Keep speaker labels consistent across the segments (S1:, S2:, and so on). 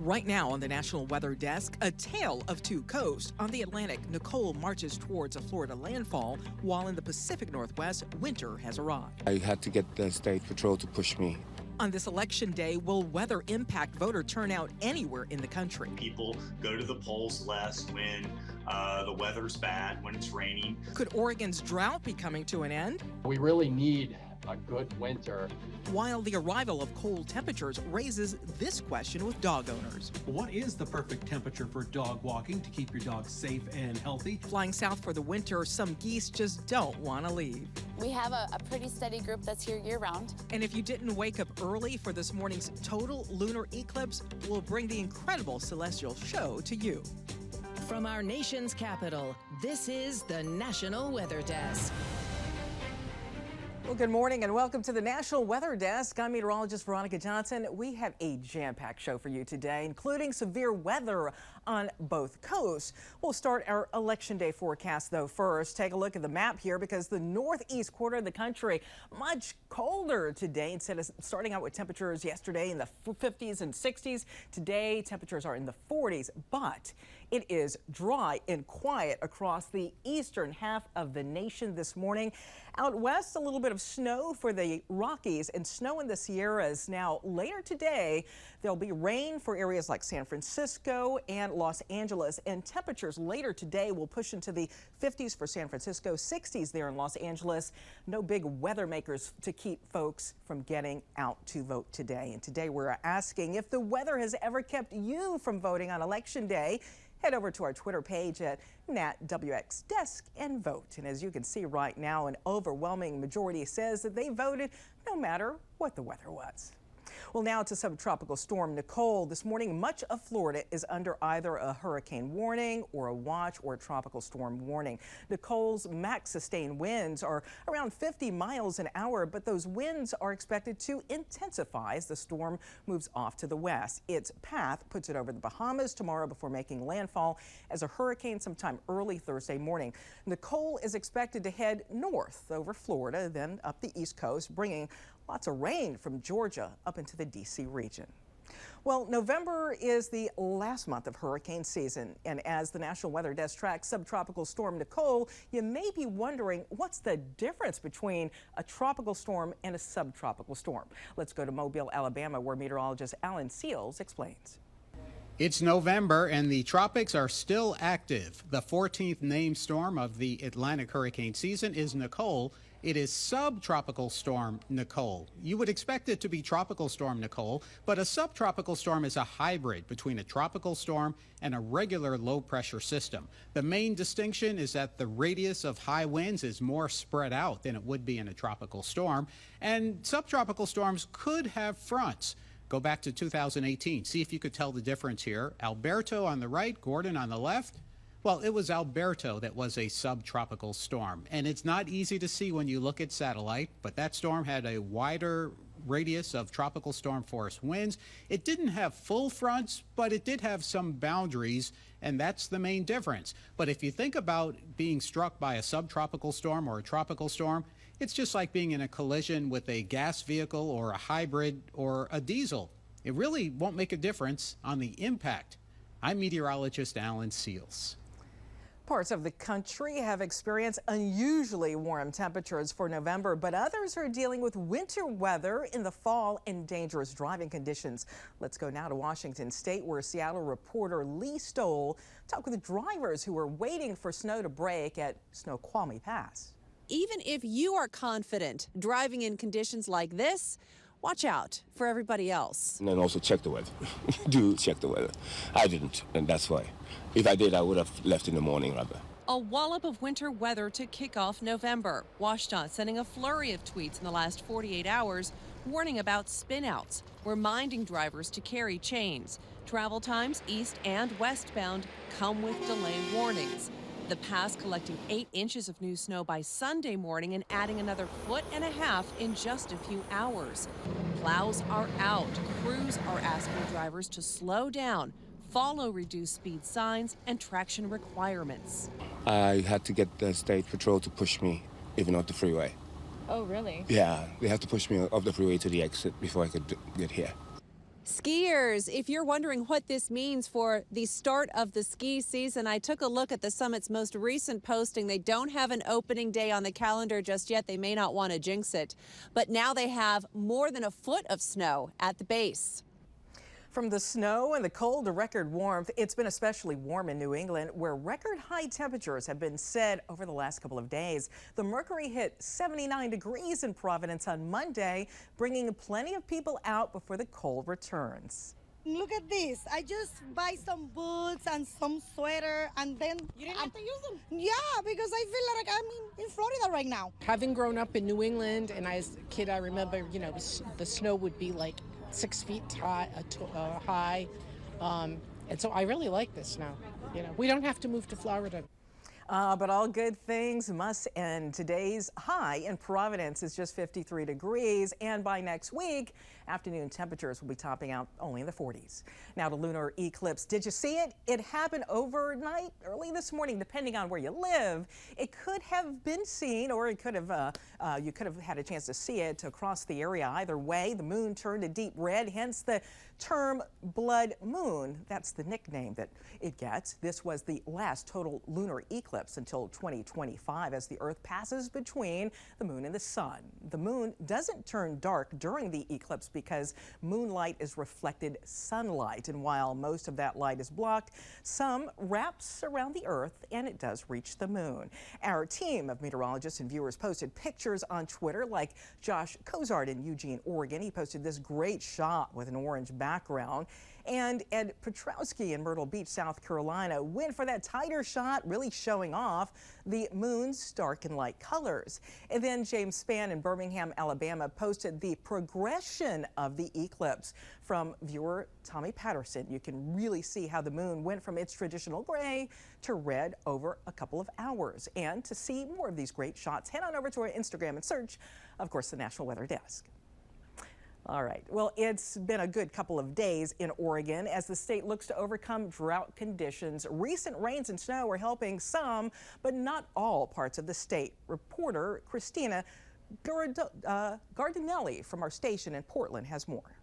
S1: Right now on the National Weather Desk, a tale of two coasts. On the Atlantic, Nicole marches towards a Florida landfall, while in the Pacific Northwest, winter has arrived.
S2: I had to get the state patrol to push me.
S1: On this election day, will weather impact voter turnout anywhere in the country?
S3: People go to the polls less when the weather's bad, when it's raining.
S1: Could Oregon's drought be coming to an end?
S4: We really need a good winter.
S1: While the arrival of cold temperatures raises this question with dog owners.
S5: What is the perfect temperature for dog walking to keep your dog safe and healthy?
S1: Flying south for the winter, some geese just don't want to leave.
S6: We have a pretty steady group that's here year-round.
S1: And if you didn't wake up early for this morning's total lunar eclipse, we'll bring the incredible celestial show to you.
S7: From our nation's capital, this is the National Weather Desk.
S1: Well, good morning and welcome to the National Weather Desk. I'm meteorologist Veronica Johnson. We have a jam-packed show for you today, including severe weather on both coasts. We'll start our Election Day forecast, though, first. Take a look at the map here because the northeast quarter of the country much colder today. Instead of starting out with temperatures yesterday in the 50s and 60s, today temperatures are in the 40s, but it is dry and quiet across the eastern half of the nation this morning. Out west, a little bit of snow for the Rockies and snow in the Sierras. Now, later today, there'll be rain for areas like San Francisco and Los Angeles, and temperatures later today will push into the 50s for San Francisco, 60s there in Los Angeles. No big weather makers to keep folks from getting out to vote today. And today we're asking if the weather has ever kept you from voting on Election Day. Head over to our Twitter page at NatWXDesk and vote. And as you can see right now, an overwhelming majority says that they voted no matter what the weather was. Well, now to subtropical storm Nicole. This morning, much of Florida is under either a hurricane warning or a watch or a tropical storm warning. Nicole's max sustained winds are around 50 miles an hour, but those winds are expected to intensify as the storm moves off to the west. Its path puts it over the Bahamas tomorrow before making landfall as a hurricane sometime early Thursday morning. Nicole is expected to head north over Florida, then up the east coast, bringing lots of rain from Georgia up into the D.C. region. Well, November is the last month of hurricane season, and as the National Weather Desk tracks subtropical storm Nicole, you may be wondering what's the difference between a tropical storm and a subtropical storm. Let's go to Mobile, Alabama, where meteorologist Alan Seals explains.
S8: It's November and the tropics are still active. The 14th named storm of the Atlantic hurricane season is Nicole. It is subtropical storm Nicole. You would expect it to be tropical storm Nicole, but a subtropical storm is a hybrid between a tropical storm and a regular low pressure system. The main distinction is that the radius of high winds is more spread out than it would be in a tropical storm, and subtropical storms could have fronts. Go back to 2018. See if you could tell the difference here. Alberto on the right, Gordon on the left. Well, it was Alberto that was a subtropical storm, and it's not easy to see when you look at satellite, but that storm had a wider radius of tropical storm force winds. It didn't have full fronts, but it did have some boundaries, and that's the main difference. But if you think about being struck by a subtropical storm or a tropical storm, it's just like being in a collision with a gas vehicle or a hybrid or a diesel. It really won't make a difference on the impact. I'm meteorologist Alan Seals.
S1: Parts of the country have experienced unusually warm temperatures for November, but others are dealing with winter weather in the fall and dangerous driving conditions. Let's go now to Washington State, where Seattle reporter Lee Stoll talked with drivers who are waiting for snow to break at Snoqualmie Pass.
S9: Even if you are confident driving in conditions like this, watch out for everybody else.
S2: And then also check the weather. Do check the weather. I didn't, and that's why. If I did, I would have left in the morning rather.
S9: A wallop of winter weather to kick off November. WashDOT sending a flurry of tweets in the last 48 hours warning about spinouts, reminding drivers to carry chains. Travel times east and westbound come with delay warnings. The pass collecting 8 inches of new snow by Sunday morning and adding another 1.5 feet in just a few hours. Plows are out. Crews are asking drivers to slow down, follow reduced speed signs and traction requirements.
S2: I had to get the state patrol to push me even off the freeway.
S6: Oh, really?
S2: Yeah, they have to push me off the freeway to the exit before I could get here.
S9: Skiers, if you're wondering what this means for the start of the ski season, I took a look at the summit's most recent posting. They don't have an opening day on the calendar just yet. They may not want to jinx it, but now they have more than a foot of snow at the base.
S1: From the snow and the cold to record warmth, it's been especially warm in New England, where record high temperatures have been set over the last couple of days. The mercury hit 79 degrees in Providence on Monday, bringing plenty of people out before the cold returns.
S10: Look at this. I just buy some boots and some sweater, and then
S11: you didn't have to use them.
S10: Yeah, because I feel like I'm in Florida right now.
S11: Having grown up in New England, and as a kid, I remember, you know, the snow would be like 6 feet high, and so I really like this now. You know, we don't have to move to Florida.
S1: But all good things must end. Today's high in Providence is just 53 degrees, and by next week, afternoon temperatures will be topping out only in the 40s. Now to lunar eclipse. Did you see it? It happened overnight, early this morning, depending on where you live. It could have been seen, or it could have you could have had a chance to see it across the area. Either way, the moon turned a deep red, hence the term blood moon. That's the nickname that it gets. This was the last total lunar eclipse until 2025, as the Earth passes between the moon and the sun. The moon doesn't turn dark during the eclipse because moonlight is reflected sunlight, and while most of that light is blocked, some wraps around the Earth and it does reach the moon. Our team of meteorologists and viewers posted pictures on Twitter, like Josh Cozart in Eugene, Oregon. He posted this great shot with an orange background. And Ed Petrowski in Myrtle Beach, South Carolina, went for that tighter shot, really showing off the moon's dark and light colors. And then James Spann in Birmingham, Alabama, posted the progression of the eclipse from viewer Tommy Patterson. You can really see how the moon went from its traditional gray to red over a couple of hours. And to see more of these great shots, head on over to our Instagram and search, of course, the National Weather Desk. All right. Well, it's been a good couple of days in Oregon as the state looks to overcome drought conditions. Recent rains and snow are helping some, but not all parts of the state. Reporter Christina Gardinelli from our station in Portland has more.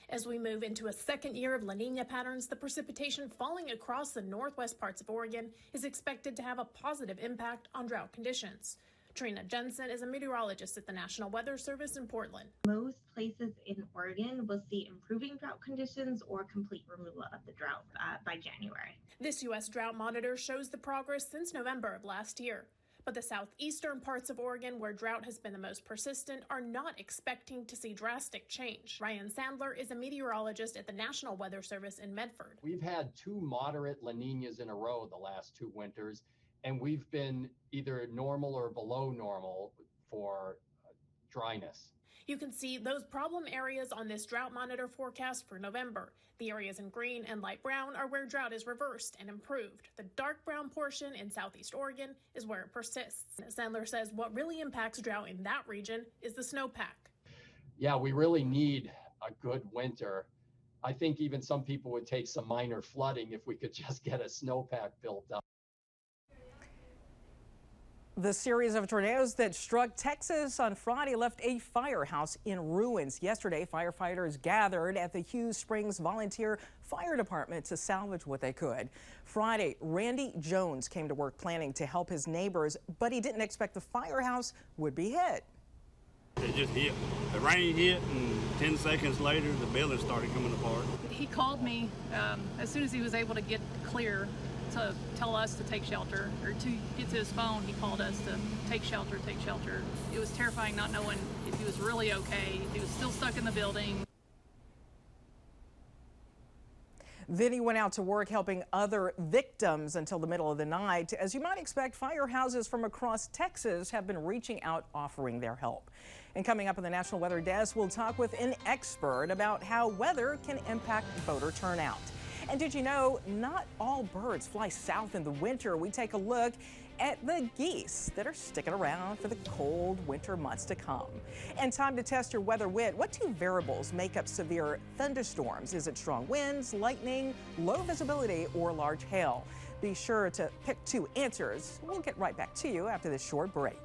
S12: As we move into a second year of La Nina patterns, the precipitation falling across the northwest parts of Oregon is expected to have a positive impact on drought conditions. Trina Jensen is a meteorologist at the National Weather Service in Portland.
S13: Most places in Oregon will see improving drought conditions or complete removal of the drought by January.
S12: This U.S. drought monitor shows the progress since November of last year. But the southeastern parts of Oregon, where drought has been the most persistent, are not expecting to see drastic change. Ryan Sandler is a meteorologist at the National Weather Service in Medford.
S4: We've had 2 moderate La Ninas in a row the last 2 winters, and we've been either normal or below normal for dryness.
S12: You can see those problem areas on this drought monitor forecast for November. The areas in green and light brown are where drought is reversed and improved. The dark brown portion in southeast Oregon is where it persists. Sandler says what really impacts drought in that region is the snowpack.
S4: Yeah, we really need a good winter. I think even some people would take some minor flooding if we could just get a snowpack built up.
S1: The series of tornadoes that struck Texas on Friday left a firehouse in ruins. Yesterday, firefighters gathered at the Hughes Springs Volunteer Fire Department to salvage what they could. Friday, Randy Jones came to work planning to help his neighbors, but he didn't expect the firehouse would be hit.
S14: It just hit. The rain hit, and 10 seconds later, the building started coming apart.
S15: He called me as soon as he was able to get clear to tell us to take shelter, or to get to his phone. He called us to take shelter, take shelter. It was terrifying not knowing if he was really okay, if he was still stuck in the building.
S1: Then he went out to work helping other victims until the middle of the night. As you might expect, firehouses from across Texas have been reaching out, offering their help. And coming up on the National Weather Desk, we'll talk with an expert about how weather can impact voter turnout. And did you know not all birds fly south in the winter? We take a look at the geese that are sticking around for the cold winter months to come. And time to test your weather wit. What 2 variables make up severe thunderstorms? Is it strong winds, lightning, low visibility, or large hail? Be sure to pick 2 answers. We'll get right back to you after this short break.